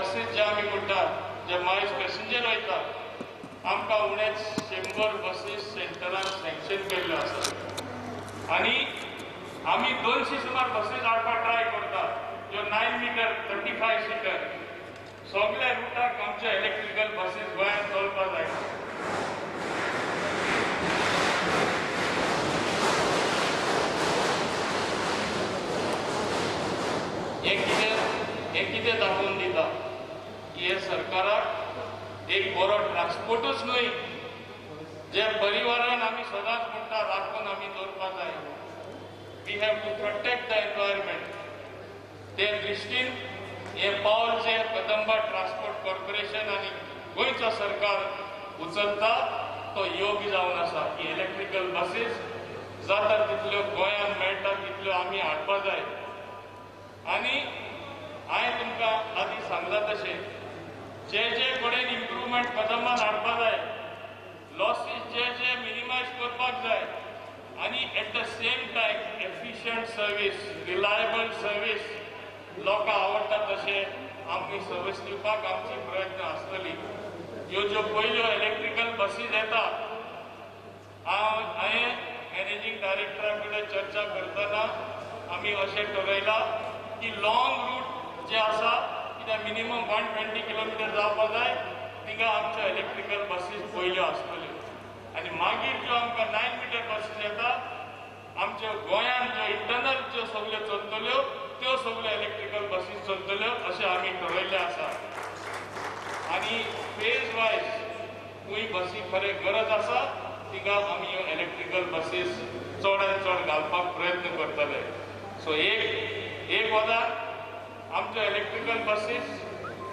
Buses जे आमी म्हणटात जे मायज पॅसेंजर वयता आमकां उणेच 100 बसीस सेंटरान सँक्शन केल्ल्यो आसात आनी आमी 200 सुमार बसीस हाडपाक ट्राय करतात ज्यो 9 मीटर 35 सीटर सगळ्या रुटाक आमचे इलेक्ट्रिकल बसीस गोंयांत चलपाक जाय हे कितें दाखोवन दिता की हे सरकाराक एक बरो ट्रान्सपोर्टूच न्हय जे परिवारान आमी सदांच म्हणटा राखून आमी दवरपाक जाय we have to protect the environment ते दृश्टीन हे पावल जे कदंबा ट्रान्सपोर्ट कॉर्पोरेशन आनी गोंयचो सरकार उचलता तो योग्य जावन आसा की इलेक्ट्रिकल बसीस जाता तितल्यो गोंयांत मेळटा तितल्यो आमी हाडपाक जाय आनी हांवें तुमकां आदीं सांगलां तशें जे कडेन इम्प्रुवमेंट कदंबान हाडपाक जाय लॉसीस जे मिनिमायज करपाक जाय आनी at the same time efficient service reliable service लोकांक आवडटा तशें आमी सर्वीस दिवपाक आमचे प्रयत्न आसतली ह्यो ज्यो पयल्यो इलेक्ट्रिकल बसीस येता हांवें मॅनेजींग डायरेक्टरा कडेन चर्चा करतना आमी अशें ठरयलां की लॉंग रूट जे आसा कित्याक मिनिमम 120 किलोमिटर जावपाक जाय थिंगा आमच्यो इलेक्ट्रिकल बसीस पयल्यो आसतल्यो आनी मागीर ज्यो आमकां 9 मीटर बसीस येता आमच्यो गोंयांत ज्यो इंटरनल ज्यो सगळ्यो चलतल्यो त्यो सगळ्यो इलेक्ट्रिकल बसीस चलतल्यो अशें आमी ठरयल्लें आसा आनी फेज वायज खंय बसी खरें गरज आसा थिंगा आमी ह्यो इलेक्ट्रिकल बसीस चडांत चड घालपाक प्रयत्न करतले सो एक वदार आमच्यो electrical buses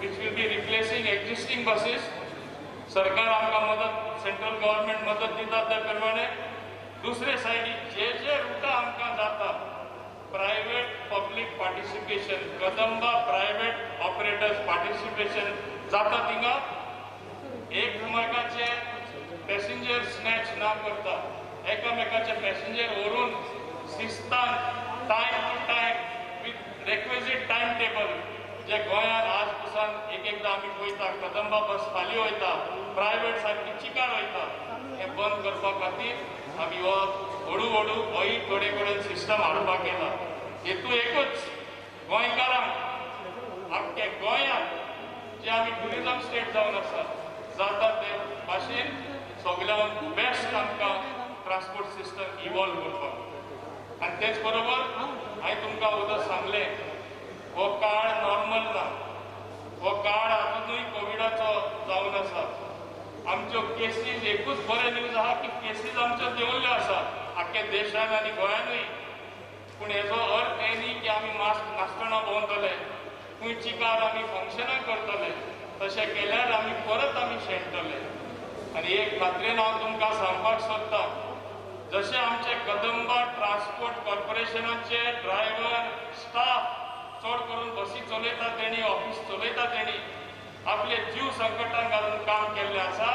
which will be replacing existing buses सरकार आमकां मदत सेंट्रल गव्हर्मेंट मदत दिता त्या प्रमाणे दुसरे सायडीक जे रुटां आमकां जाता private public participation Kadamba private operators participation जाता थिंगा एकमेकाचे पॅसेंजर स्नॅच ना करता एकामेकाचे पॅसेंजर व्हरून शिस्तान time to time with requisite time table जे गोंयांत आज पासून एकदां आमी पळयता कदंबा बस खाली वयता प्रायवेट सारकी चिकार वयता हें बंद करपा खातीर आमी हो हळू हळू होय थोडे कडेन सिस्टम हाडपाक केला हेतू एकूच गोंयकारांक आख्खे गोंयांत जे आमी ट्युरिजम स्टेट जावन आसा जाता ते भाशेन सगळ्यान बेस्ट आमकां ट्रान्सपोर्ट सिस्टम इवॉल्व करपाक आनी तेच बरोबर हांवें तुमकां उदक सांगलें हो काळ नॉर्मल ना हो काळ आजुनूय कोविडाचो जावन आसा आमच्यो केसीस एकूच बरें न्यूज आहा की केसीस आमच्यो देंवल्ल्यो आसा आख्खे देशांत आनी गोंयांतूय पूण हेजो अर्थ हे न्ही की आमी मास्क नासतना भोंवतले खंय चिकार आमी फंक्शनां करतले तशें केल्यार आमी परत आमी शेणटले आनी एक खात्रेन हांव तुमकां सांगपाक सोदतां जशें आमचे कदंबा ट्रान्सपोर्ट कॉर्पोरेशनाचे ड्रायव्हर स्टाफ चड करून बसी चलयता तेणी ऑफिस चलयता तेणी आपले जीव संकटांत घालून काम केल्लें आसा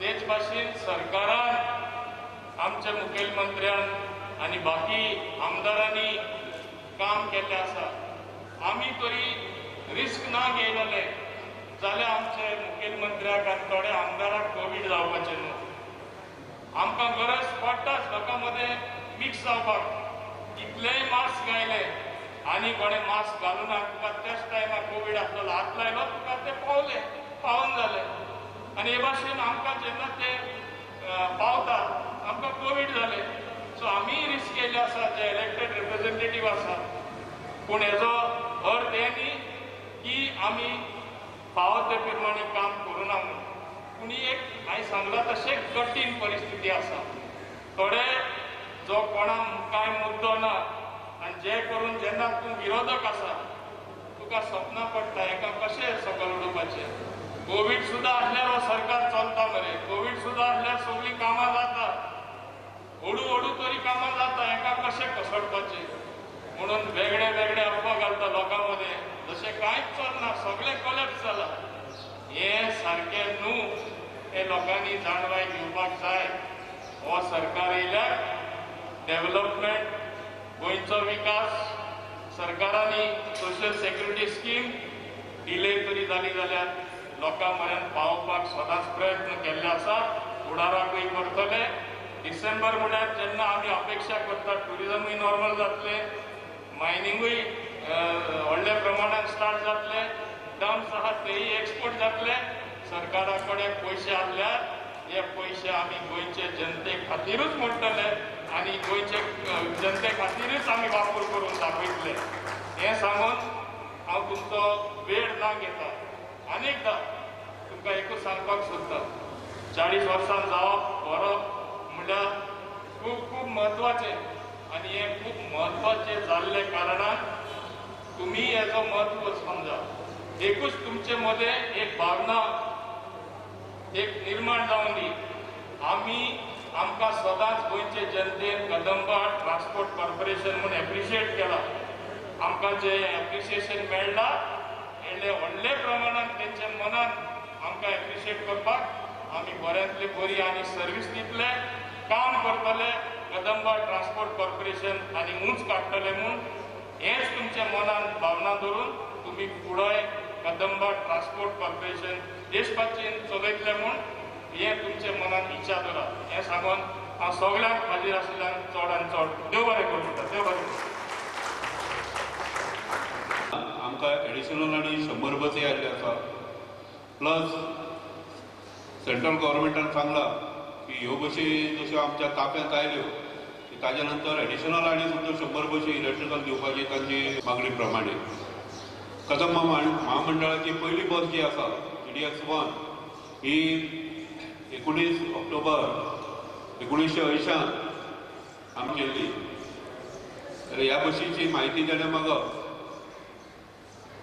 तेच भाशेन सरकारान आमच्या मुखेलमंत्र्यान आनी बाकी आमदारांनी काम केल्लें आसा आमी तरी रिस्क ना घेयलेले जाल्यार आमचे मुखेलमंत्र्याक आनी थोड्या आमदाराक कोवीड जावपाचें न्हू आमकां गरज पडटाच लोकां मदें मिक्स जावपाक इतलेय मास्क घायले आनी कोणें मास्क घालून तुका त्याच टायमार कोवीड आसलो हात लायलो तुका तें पावून जालें आनी हे भाशेन आमकां जेन्ना तें पावता आमकां कोवीड जालें सो आमी रिस्क केल्ले आसा जे इलेक्टेड रिप्रेझेंटेटीव आसा पूण हेजो अर्थ हे न्ही की आमी फावो ते प्रमाणे काम करूना म्हणून पूण ही एक हांवें सांगलां तशें कठीण परिस्थिती आसा थोडे जो कोणाक कांय मुद्दो ना आनी जे करून जेन्ना तूं विरोधक आसा तुका सपनां पडटा हेका कशें सकयल उडोवपाचें कोवीड सुद्दां आसल्यार हो सरकार चलता मरे कोवीड सुद्दां आसल्यार सगळीं कामां जाता हळू हळू तरी कामां जाता हेका कशें कसडपाचें म्हणून वेगळे वेगळे अफवा घालता लोकां मदें जशें कांयच चलना सगळें कोलॅप्स जाला हें सारकें न्हू हे लोकांनी जाणवाय घेवपाक जाय हो सरकार येयल्यार डेव्हलपमेंट गोंयचो विकास सरकारांनी सोशियल सेक्युरिटी स्कीम डिले तरी जाली जाल्यार लोकां पर्यंत पावपाक सदांच प्रयत्न केल्ले आसा, फुडाराकूय करतले. डिसेंबर म्हळ्यार जेन्ना आमी अपेक्षा करता ट्युरिजमूय नॉर्मल जातले, मायनिंगूय व्हडल्या प्रमाणात स्टार्ट जातले, डम्स आहा तेय एक्सपोर्ट जातले. सरकारा कडेन पयशे आसल्यार हे पयशे आमी गोंयचे जनते खातीरूच मोडटले आनी गोंयचे जनते खातीरूच आमी वापर करून दाखयतले. हें सांगून हांव तुमचो वेळ ना घेता. अनेकदां तुमकां एकूच सांगपाक सोदता, 40 वर्सां जावप व्हरप म्हणल्यार खूब खूब म्हत्वाचें आनी हें खूब म्हत्वाचें जाल्ले कारणान तुमी हेजो म्हत्व समजा. एकूच तुमचे मदें एक भावना एक निर्माण जावन दी. आमकां सदांच गोंयचे जनतेन कदंबा ट्रान्सपोर्ट कॉर्पोरेशन म्हूण एप्रिशिएट केला. आमकां जे एप्रिसिएशन मेळ्ळा व्हडले प्रमाणात तेंच्या मनान आमकां एप्रिशिएट करपाक आमी बऱ्यांतली बरी आनी सर्वीस दितले, काम करतले कदंबा ट्रान्सपोर्ट कॉर्पोरेशन आनी उंच काडटले म्हूण हेच तुमच्या मनान भावना धरून तुमी फुडें कदंबा ट्रान्सपोर्ट कॉर्पोरेशन देशपाचेन चलयतले म्हूण हें तुमच्या मनान इच्छा दवरा. हें सांगून हांव सगळ्यांक हाजीर आशिल्ल्यांक चडांत चड देव बरें करूं म्हणटा. देव बरें करूं. आमकां एडिशनल आनी 100 बसी आयिल्ले आसा. प्लस सेंट्रल गव्हर्मेंटान सांगला की ह्यो बसी जश्यो आमच्या ताफ्यांत आयल्यो ताज्या नंतर एडिशनल आनी सुद्दां 100 बसी इलेक्ट्रिकल दिवपाची तांची मागणी प्रमाणे. कदंबा महामंडळाची पयली बस जी आसा TDX-1 ही 19 ऑक्टोबर 1980 आमी केल्ली. तर ह्या बसीची म्हायती जेन्ना मागप,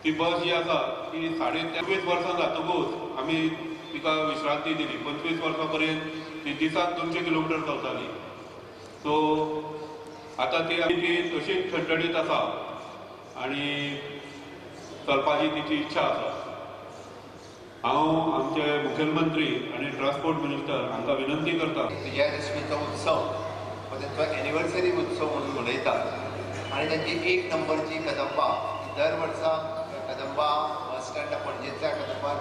ती बस जी आसा ती 23 वर्सां जातकूच आमी तिका विश्रांती दिली. 25 वर्सां पर्यंत ती दिसाक 200 किलोमिटर चलताली. सो आतां ती तशीच ठणठणीत आसा आनी चलपाची तिची इच्छा आसा. हांव आमचे मुखेलमंत्री आनी ट्रान्सपोर्ट मिनिस्टर हांकां विनंती करता. विजयादशमीचो उत्सव हो त्यांचो एनिवर्सरी उत्सव म्हणून मनयतात आनी तांची 1 नंबरची कदंबा दर वर्सा कदंबा बस स्टँड पणजेच्या कदंबा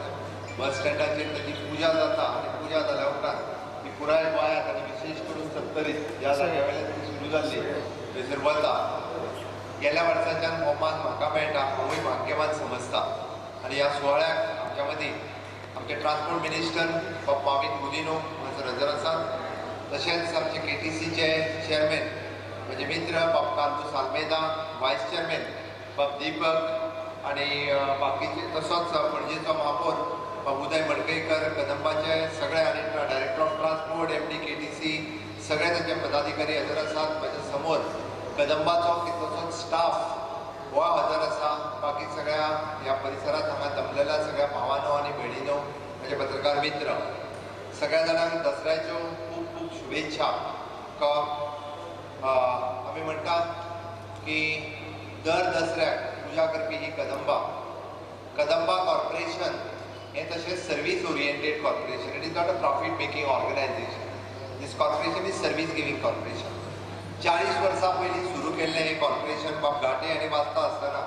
बस स्टँडाचेर ताची पुजा जाता आनी पुजा जाल्या उपरांत ती पुराय गोंयांत आनी विशेश करून सत्तरीत ज्या जाग्या वयल्यान ती सुरू जाल्ली थंयसर वता. गेल्या वर्साच्यान मोमान म्हाका मेळटा, हांवूय भाग्यवान समजता. आनी ह्या सुवाळ्याक आमच्या मदीं आमचे ट्रान्सपोर्ट मिनिस्टर बाब माविन गुदिनो हांगासर हजर आसात. तशेंच आमचे KTCचे चेअरमॅन म्हजे मित्र बाब कार्लोस आल्मेदा, व्हायस चेअरमॅन बाब दीपक आनी बाकीचे, तसोच पणजेचो महापौर बाब उदय मडकयकर, कदंबाचे सगळे आनी director of transport MD KTC सगळे तांचे पदाधिकारी हजर आसात. म्हज्या समोर कदंबाचो कितलोसोच स्टाफ हो हजर आसा. बाकी सगळ्या ह्या परिसरात हांगा जमलेल्या सगळ्या भावांनो आनी भयणींनो, म्हजे पत्रकार मित्र, सगळ्या जाणांक दसऱ्याच्यो खूब खूब शुभेच्छा. आमी म्हणटात की दर दसऱ्याक पुजा करपी ही कदंबा कॉर्पोरेशन हें तशेंच service oriented corporation. It is not a profit making organisation. This corporation is service giving corporation. 40 वर्सां पयलीं सुरू केल्लें हें कॉर्पोरेशन बाब घाटे आनी वाचता आसतना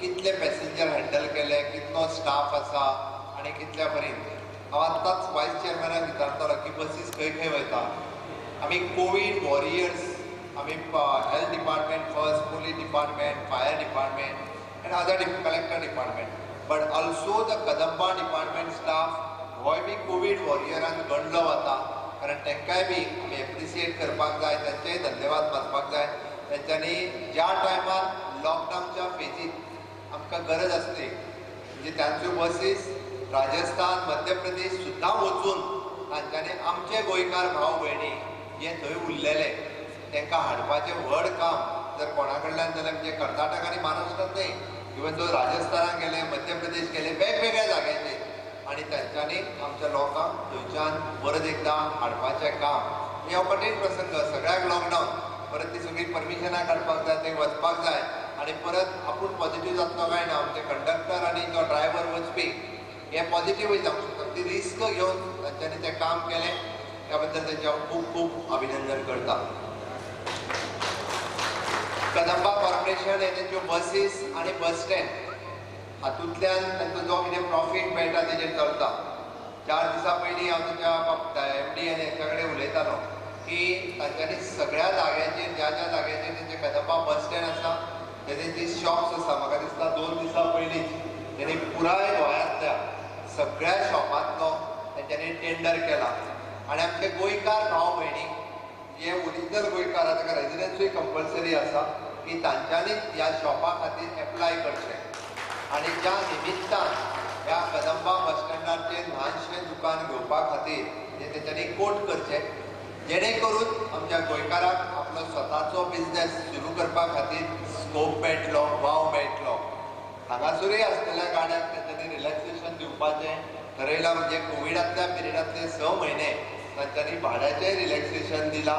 कितले पॅसेंजर हँडल केले, कितलो स्टाफ आसा आनी कितल्या पर्यंत. हांव आत्ताच व्हायस चेअरमॅनाक विचारतलो की बसीस खंय खंय वयता. आमी कोवीड वॉरियर्स, आमी health department first, police department, fire department end other collector department, but also the Kadamba department staff होय बी कोवीड वॉरियरान गणलो वता. कारण तांकांय बी आमी एप्रिसिएट करपाक जाय, तांचेय धन्यवाद मानपाक जाय. तांच्यांनी ज्या टायमार लॉकडावनच्या फेजीत आमकां गरज आसली म्हणजे तांच्यो बसीस राजस्थान, मध्य प्रदेश सुद्दां वचून तांच्यांनी आमचे गोंयकार भाव भयणी जे थंय उरलेले तांकां हाडपाचें व्हड काम जर कोणा कडल्यान जाल्यार म्हणजे कर्नाटक आनी महाराष्ट्रांत न्हय, इवन जो राजस्थानाक गेले, मध्य प्रदेश गेले, वेगवेगळ्या जाग्यांचेर, आनी तांच्यांनी आमच्या लोकांक थंयच्यान परत एकदां हाडपाचें काम. हो कठीण प्रसंग, सगळ्याक लॉकडावन, परत ती सगळी परमिशनां काडपाक जाय, थंय वचपाक जाय आनी परत आपूण पॉझिटीव जातलो काय ना. आमचे कंडक्टर आनी जो ड्रायव्हर वचपी हे पॉझिटीवूय जावंक शकता. ती रिस्क घेवन तांच्यांनी तें काम केलें, त्या बद्दल तांचें खूब खूब अभिनंदन करता. कदंबा कॉर्पोरेशन हे तांच्यो बसीस आनी बस स्टँड हातूंतल्यान तांचो जो कितें प्रॉफीट मेळटा तेजेर चलता. 4 दिसां पयलीं हांव तुमच्या MD आनी हेच्या कडेन उलयतालो की तांच्यांनी सगळ्या जाग्याचेर ज्या ज्या जाग्याचेर तेंचे कदंबा बस स्टँड आसा तेजे शॉप्स आसा, म्हाका दिसता 2 दिसां पयलींच तेणी पुराय गोंयांतल्या सगळ्या शॉपांतलो तेंच्यांनी टेंडर केला. आनी आमचे गोंयकार भाव भयणी जे ओरिजिनल गोंयकार आसा ताका रेजिडन्सूय कंपल्सरी आसा की तांच्यांनी ह्या शॉपा खातीर एप्लाय करचें. आनी ज्या निमित्तान ह्या कदंबा बस स्टँडाचेर ल्हानशें दुकान घेवपा खातीर जे तेंच्यांनी कोट करचें, जेणे करून आमच्या गोंयकाराक आपलो स्वताचो बिझनेस सुरू करपा खातीर स्कोप मेळटलो, वाव मेळटलो. हांगासरूय आसलेल्या गाड्यांक तेंच्यांनी रिलॅक्सेशन दिवपाचें ठरयलां. म्हणजे कोविडांतल्या पिरियडांतले 6 म्हयने तांच्यांनी भाड्याचें रिलॅक्सेशन दिलां.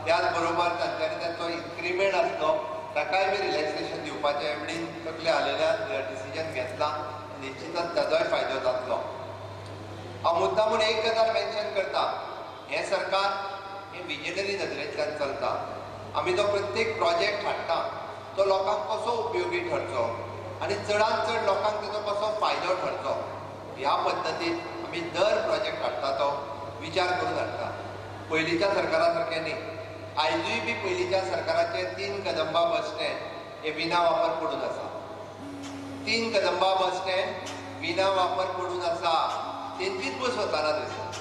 त्याच बरोबर तांच्यांनी तांचो इन्क्रिमेंट आसलो ताकाय बी रिलॅक्सेशन दिवपाचें MDन तकले हालयल्यान डिसिजन घेतलां. निश्चितच ताजोय फायदो जातलो. हांव मुद्दामून एक गजाल मेन्शन करता, हें सरकार हें विजनरी नदरेंतल्यान चलता. आमी जो प्रत्येक प्रोजेक्ट हाडटा तो लोकांक कसो उपयोगी ठरचो आनी चडांत चड लोकांक तेजो कसो फायदो ठरचो ह्या पद्दतीन आमी दर प्रोजेक्ट हाडटा तो विचार करून हाडटा. पयलींच्या सरकारा सारकें न्ही. आयजूय बी पयलींच्या सरकाराचे 3 कदंबा बस स्टँड हे विना वापर पडून आसा. 3 कदंबा बस स्टँड विना वापर पडून आसा. तेंचीच बस वचना थंयसर.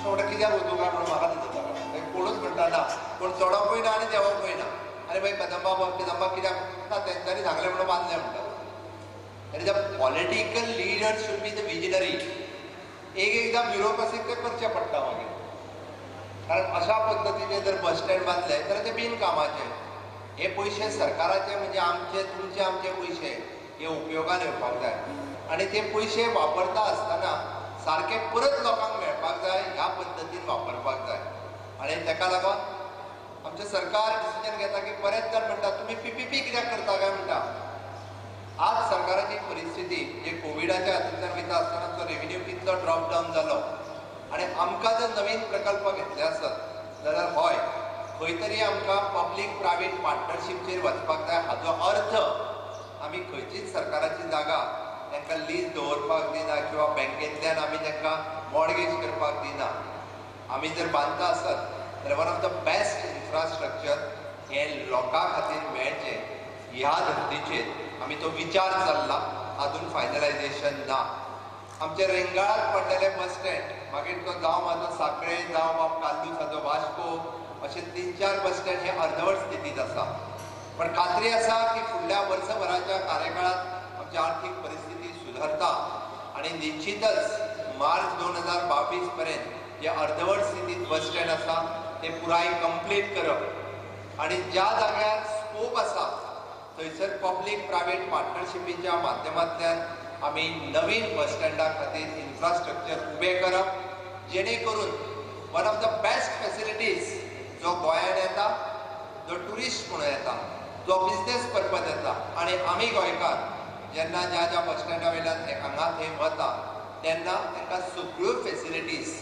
म्हणटा कित्याक वचूं काय म्हणून म्हाका दिसता कोणूच म्हणटा ना, कोण चडोवपूय ना आनी देंवोकूय ना. आरे भाई कदंबा कित्याक ना, तेंच्यांनी सांगलें म्हणून बांदलें म्हणटा. आनी the political leader should be the visionary. एकदां ब्युरोक्रसीक ते करचें पडटा मागीर. कारण अशा पद्दतीचे जर बस स्टँड बांदले तर ते बिनकामाचे. हे पयशे सरकाराचे म्हणजे आमचे तुमचे आमचे पयशे हे उपयोगान येवपाक जाय. आनी ते पयशे वापरता आसतना सारके परत लोकांक मेळपाक जाय ह्या पद्दतीन वापरपाक जाय. आनी ताका लागून आमचें सरकार डिसिजन घेता की बरेच जाण म्हणटा तुमी PPP कित्याक करता काय म्हणटा. आज सरकाराची परिस्थिती जे कोविडाच्या हातूंतल्यान वयता आसतना तो रेव्हेन्यू कितलो ड्रॉप डावन जालो आनी आमकां जर नवीन प्रकल्प घेतले आसत जाल्यार हय खंय तरी आमकां पब्लीक प्रायवेट पार्टनरशिपचेर वचपाक जाय. हाचो अर्थ आमी खंयचीच सरकाराची जागा तांकां लीज दवरपाक दिना किंवा बँकेंतल्यान आमी तांकां मॉर्गेज करपाक दिना. आमी जर बांदता आसत जाल्यार one of the best infrastructure हें लोकां खातीर मेळचें ह्या धर्तीचेर आमी तो विचार चल्ला. अजून फायनलायजेशन ना. आमचे रेंगाळात पडलेले बस स्टँड मागीर तो जावं म्हाजो सांकळे जावं वा कालूसाचो वास्को अशे 3-4 बस स्टँड हे अर्दवट स्थितींत आसा. पण खात्री आसा की फुडल्या वर्सभराच्या कार्यकाळात आमची आर्थीक परिस्थिती सुधारता आनी निश्चितच मार्च 2022 पर्यंत जे अर्दवट स्थितींत बस स्टँड आसा ते पुराय कंप्लीट करप. आनी ज्या जाग्यार स्कोप आसा थंयसर पब्लीक प्रायवेट पार्टनरशिपीच्या माध्यमांतल्यान आमी नवीन बस स्टँडा खातीर इन्फ्रास्ट्रक्चर उबें करप जेणे करून one of the best facilities जो गोंयांत येता, जो ट्युरिस्ट म्हणून येता, जो बिझनेस पर्पज येता आनी आमी गोंयकार जेन्ना ज्या ज्या बस स्टँडा वयल्यान हांगा थंय वता तेन्ना तांकां सगळ्यो फॅसिलिटीज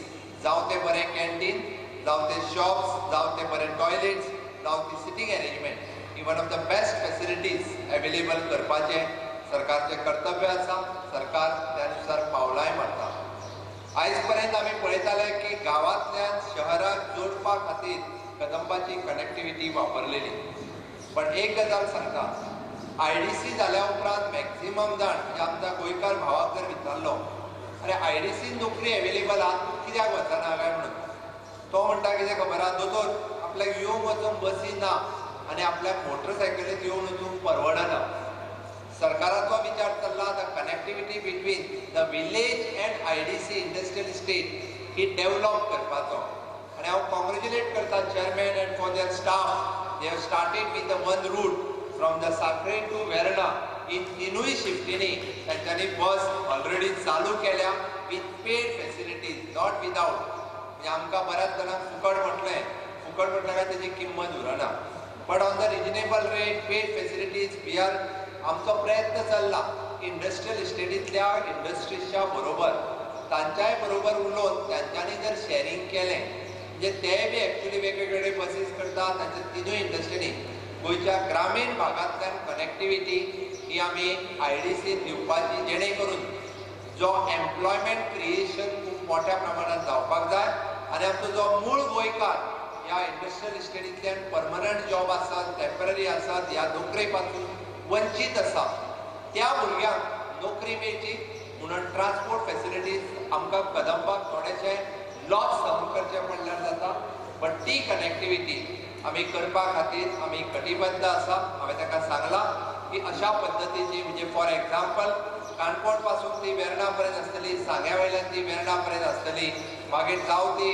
जावं ते बरें कॅन्टीन, जावं ते शॉप्स, जावं ते बरे टॉयलेट्स, जावं ती सिटींग अरेंजमेंट ही one of the best facilities available करपाचें सरकारचें कर्तव्य आसा. सरकार त्यानुसार पावलांय मारता. आयज पर्यंत आमी पळयताले की गांवांतल्यान शहराक जोडपा खातीर कदंबाची कनेक्टिविटी वापरलेली. पण एक गजाल सांगता, IDC जाल्या उपरांत मॅक्झिमम जाण म्हणजे आमच्या गोंयकार भावाक जर विचारलो अरे IDC नोकरी अवेलेबल आहा तूं कित्याक वचना काय म्हणून, तो म्हणटा कितें खबर आहा दोतोर आपल्याक येवंक वचूंक बसी ना आनी आपल्याक मोटरसायकलीत येवन वचूंक परवडना. सरकाराचो विचार चल्ला the connectivity between the village and IDC industrial estate ही डेव्हलप करपाचो. आनी हांव कॉंग्रेच्युलेट करता chairman and for their staff. They have started with the one route from the Sankhali to Verna in तिनूय शिफ्टींनी तांच्यांनी बस ऑलरेडी चालू केल्या with paid facilities, not without. म्हणजे आमकां बऱ्याच जाणांक फुकट म्हटलें काय तेजी किंमत उरना. But on the reasonable rate, paid facilities we are आमचो प्रयत्न चल्ला इंडस्ट्रियल इस्टेटींतल्या इंडस्ट्रीजच्या बरोबर तांच्याय बरोबर उलोवन तांच्यांनी जर शेअरिंग केलें म्हणजे ते बी एक्चुली वेगवेगळे बसीस करता तांच्या तिनूय इंडस्ट्रीनी गोंयच्या ग्रामीण भागांतल्यान कनेक्टिविटी ही आमी IDC दिवपाची, जेणे करून जो एम्प्लॉयमेंट क्रिएशन खूब मोठ्या प्रमाणात जावपाक जाय आनी आमचो जो मूळ गोंयकार ह्या इंडस्ट्रियल इस्टेटींतल्यान परमनंट जॉब आसात, टेम्पररी आसात, ह्या नोकरे पासून वंचीत आसा, त्या भुरग्यांक नोकरी मेळची म्हणून ट्रान्सपोर्ट फॅसिलिटीज आमकां कदंबाक थोडेशे लॉस सहन करचे पडल्यार जाता, बट ती कनेक्टिविटी आमी करपा खातीर आमी कटिबद्ध आसा. हांवें ताका सांगलां की अशा पद्दतीची, म्हणजे फॉर एग्जाम्पल काणकोण पासून ती वेर्णा पर्यंत आसतली, सांग्या वयल्यान ती वेर्णा पर्यंत आसतली, मागीर जावं ती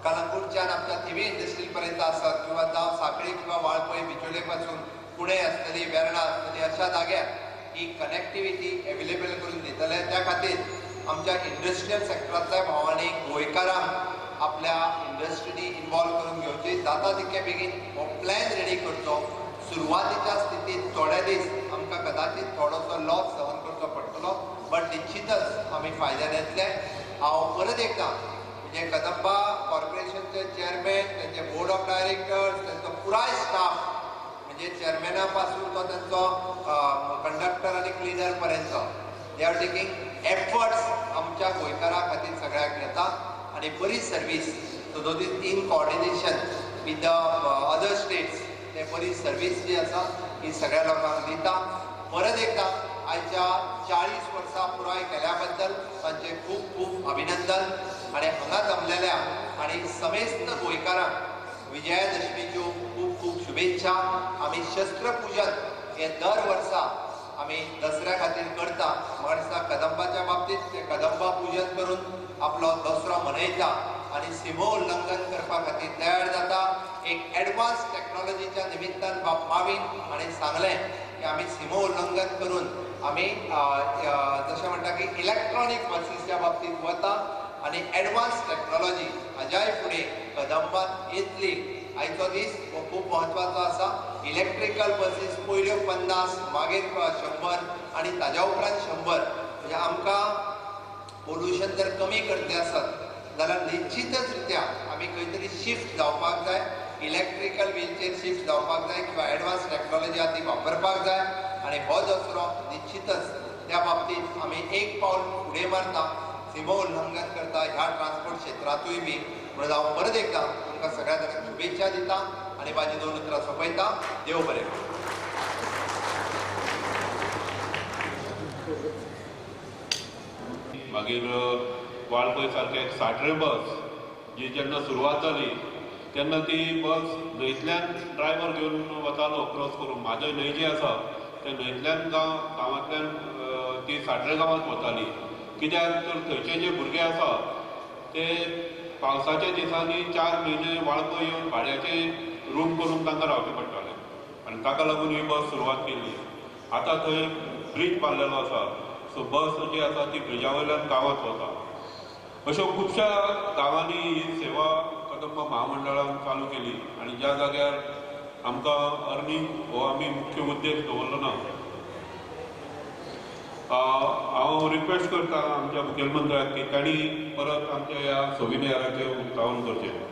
कलंगूटच्यान आमच्या थिवी इंडस्ट्री पर्यंत आसत, किंवा जावं सांकळी किंवा वाळपय बिचोले पासून पुणे आसतली, वेर्णा आसतली, अशा जाग्यार ही कनेक्टिविटी एवेलेबल करून दितले. त्या खातीर आमच्या इंडस्ट्रियल सेक्टरांतल्या भावांनी गोंयकारांक आपल्या इंडस्ट्रीनी इन्वॉल्व करून घेवची. जाता तितके बेगीन हो प्लॅन रेडी करचो. सुरवातीच्या स्थितीत थोडे दीस आमकां कदाचित थोडोसो लॉस सहन करचो पडटलो, बट निश्चितच आमी फायद्यान येतले. हांव परत एकदा म्हणजे कदंबा कॉर्पोरेशनचे चेअरमॅन, त्यांचे बोर्ड ऑफ डायरेक्टर्स, त्यांचो पुराय स्टाफ, म्हणजे चेअरमॅना पासून तो त्यांचो कंडक्टर आनी क्लिनर पर्यंत, दे आर टेकिंग एफर्ट्स आमच्या गोंयकारा खातीर सगळ्याक घेता आनी बरी service, so this in coordination with the other states, ते बरी सर्वीस जी आसा ही सगळ्या लोकांक दिता. परत एकदा आयच्या 40 वर्सां पुराय केल्या बद्दल तांचे खूब खूब अभिनंदन. आनी हांगा जमलेल्या आनी समेस्त गोंयकारांक विजयादशमीच्यो खूब खूब शुभेच्छा. आमी शस्त्र पुजन हे दर वर्सा आमी दसऱ्या खातीर करता. म्हाका दिसता कदंबाच्या बाबतींत ते कदंबा पुजन करून आपलो दसरो मनयता आनी सीमो उल्लंघन करपा खातीर तयार जाता. एक एडवान्स टेक्नॉलॉजीच्या निमित्तान बाब मावीन हाणें सांगलें की आमी सीमो उल्लंघन करून आमी जशें म्हणटा की इलेक्ट्रॉनीक बसीसच्या बाबतींत वता आनी एडवान्स टेक्नॉलॉजी हाज्याय फुडें कदंबात येतली. आयचो दीस हो खूब म्हत्वाचो आसा. इलेक्ट्रिकल बसीस पयल्यो 50, मागीर 100 आनी ताज्या उपरांत 100. म्हणजे आमकां पोल्युशन जर कमी करचें आसत जाल्यार निश्चितच रित्या आमी खंय तरी शिफ्ट जावपाक जाय, इलेक्ट्रिकल व्हीलचेर शिफ्ट जावपाक जाय किंवा एडवान्स टेक्नॉलॉजी आहा ती वापरपाक जाय. आनी हो दसरो निश्चितच त्या बाबतींत आमी एक पावल फुडें मारता, सीमो उल्लंघन करता ह्या ट्रान्सपोर्ट क्षेत्रांतूय बी. म्हणून हांव परत एकदा तुमकां सगळ्या जाणांक शुभेच्छा दिता आनी म्हाजी 2 उतरां सोंपयता. देव बरें करूं. मागीर वाळपय सारके एक साटरे बस जी जेन्ना सुरवात जाली तेन्ना ती बस न्हंयतल्यान ड्रायव्हर घेवन वतालो क्रॉस करून. म्हाजो न्हंय जी आसा ते न्हंयतल्यान गांवांतल्यान ती साटरे गांवांत वताली. कित्याक तर थंयचे जे भुरगे आसा ते पावसाच्या दिसांनी 4 म्हयने वाळपय येवन भाड्याचे रूम करून तांकां रावचें पडटालें आनी ताका लागून ही बस सुरवात केली. आतां थंय ब्रीज बांदलेलो आसा, सो बस जी आसा ती ब्रिजा वयल्यान गांवांत वता. अश्यो खुबश्या गांवांनी ही सेवा कदंबा महामंडळान चालू केली आनी ज्या जाग्यार आमकां अर्निंग हो आमी मुख्य उद्देश दवरलो ना. हांव रिक्वेस्ट करता आमच्या मुखेलमंत्र्याक की तांणी परत आमच्या ह्या सोविनियराचें उक्तावण करचें.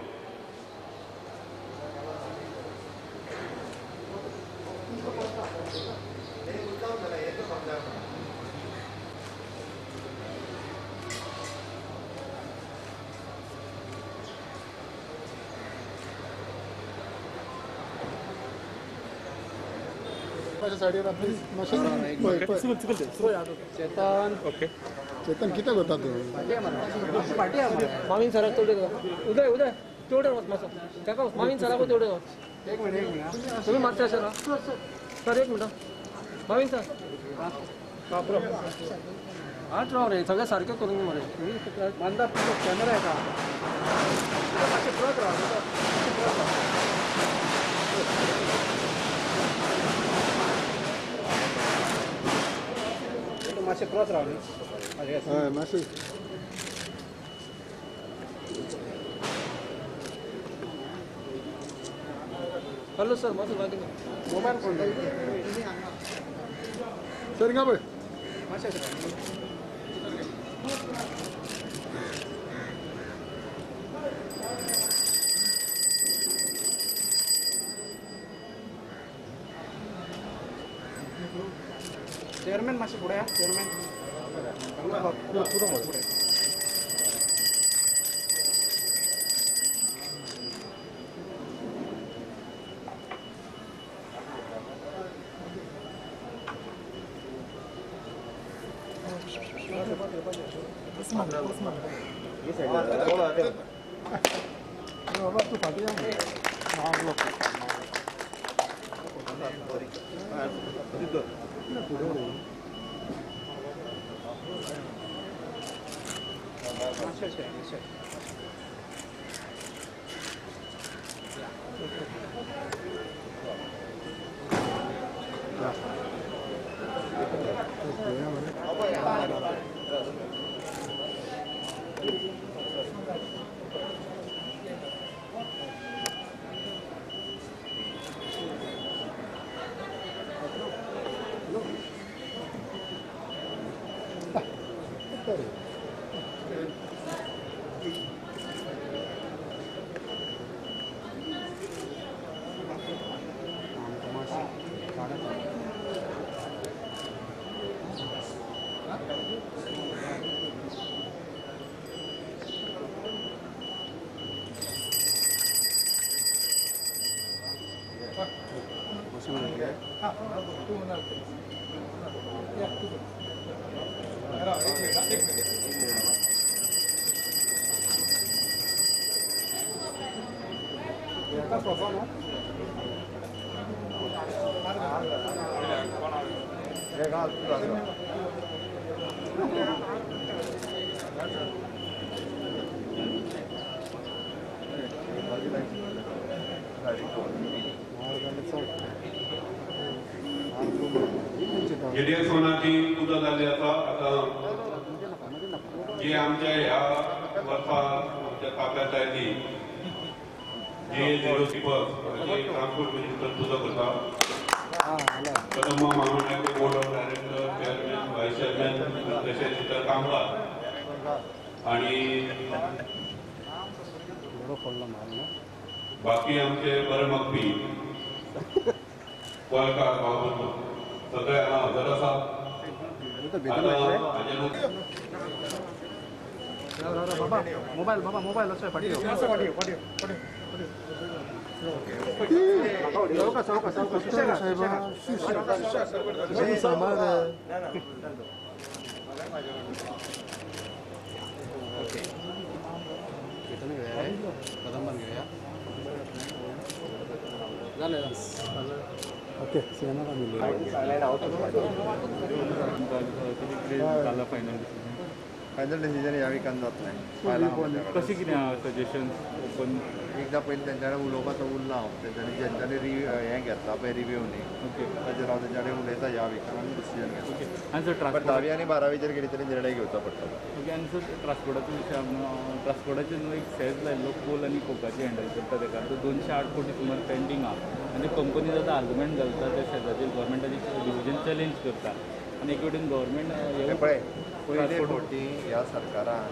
चेतन कितें करता तूं? मामीन सराक तेवढे उदय उदय तेवढे वच मातसो ताका मामीन सराक तेवढे वच. एक मिनिट तुम्ही मातशे सर सर एक मिनट मामीन सर बापरो आठ राव रे सगळें सारकें करून मरे बांदा कॅमेरा येता मातशें पळत राव. मातशें क्रॉस राव न्ही. हय मातशें हॅलो सर मातसो लागीं मोबायल फोन सर हिंगा पळय मातशें चेअरमॅन मातशे पुढे चेअरमॅन पुढे जेडीएस होण्याची पुजा झाली आता जे आमच्या ह्या वर्षा आमच्या ताब्यात आयली जे 06 ट्रान्सपोर्ट मिनिस्टर पुजा करता कदम महामंडळाचे board of director chairman vice chairman तसेच इतर कामगार आणि बाकी आमचे बरे मगपी गोंयकार भावबंधू सगळ्यांना हजर आसा बाबा मोबाईल असं पाठी ओके फायनल डिसिजन ह्या विकान जातलें कशें कितें सजेशन ओपन एकदां पयलीं तेंच्यानी उलोवपाचो उरला हांव तेंच्यांनी जेंच्यांनी हें घेतला पळय रिव्यू न्ही ताचेर हांव तेंच्यानी उलयता ह्या विकान आनी डिसिजन घेता आनी सर बट 10वी आनी 12वीचेर कितें तरी निर्णय घेवचो पडटलो ओके आनी सर ट्रान्सपोर्टाचो विशय ट्रान्सपोर्टाचेर न्हू एक सेज लायल्लो कोल आनी कोकाची हँडल करता तेका तो 208 कोटी सुमार पेंडींग आहा आनी कंपनी आतां आर्ग्युमेंट घालता त्या शेजारची गव्हर्मेंटाची डिसिजन चॅलेंज करता आनी एक वटेन गव्हर्मेंट पळय पयले फावटी ह्या सरकारान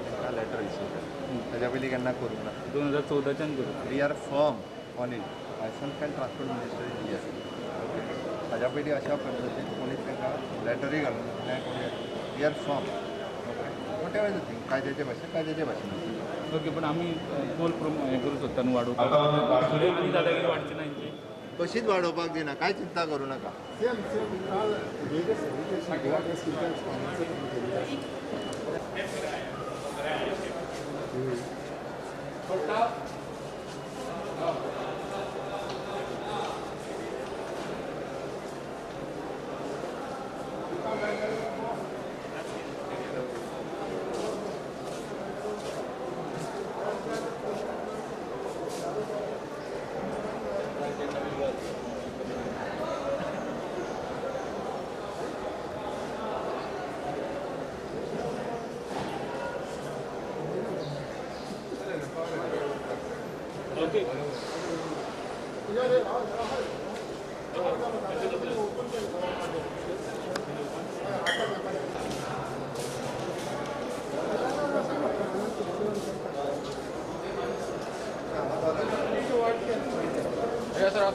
तांकां लेटर इश्यू केलें ताच्या पयलीं केन्ना करूंक ना 2014च्यान करूं we are firm on it licence and transport minister yes ताच्या पयलीं अशा पद्दतीन कोणीच तांकां लेटरी घालूंक ना we are firm okay whatever the thing कायद्याचे भाशेन ओके पण आमी कोल हें करूं सोदता न्हू वाडोवपाक आनी दादागिरी वाडची ना हेंची कशीच वाडोवपाक दिना कांय चिंता करूं नाका Yes, sir.